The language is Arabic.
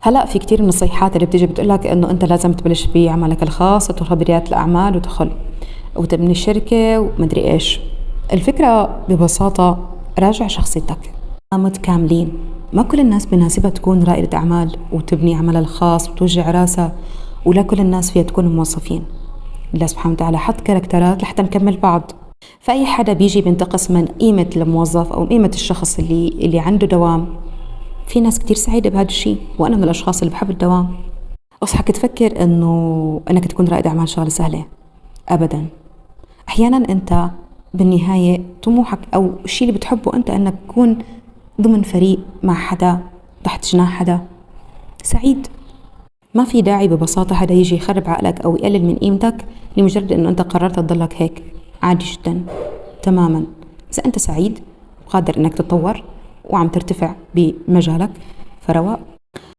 هلا في كتير من النصيحات اللي بتيجي بتقولك انه انت لازم تبلش بعملك الخاص وتدخل بريادة الاعمال وتبني شركة ومدري ايش. الفكرة ببساطة راجع شخصيتك متكاملين. ما كل الناس بناسبها تكون رائدة اعمال وتبني عملها الخاص وتوجع راسها، ولا كل الناس فيها تكون موظفين. الله سبحانه وتعالى حط كاركترات لحتى نكمل بعض. فأي حدا بيجي بينتقص من قيمة الموظف أو قيمة الشخص اللي عنده دوام. في ناس كتير سعيدة بهذا الشيء، وأنا من الأشخاص اللي بحب الدوام. أصحك تفكر إنك تكون رائد أعمال شغلة سهلة؟ أبدا. أحيانا أنت بالنهاية طموحك أو الشيء اللي بتحبه أنت أنك تكون ضمن فريق مع حدا تحت جناح حدا سعيد. ما في داعي ببساطة حدا يجي يخرب عقلك أو يقلل من قيمتك لمجرد أنه أنت قررت تضلك هيك. عادي جدا تماما. إذا أنت سعيد وقادر أنك تتطور وعم ترتفع بمجالك فرواق.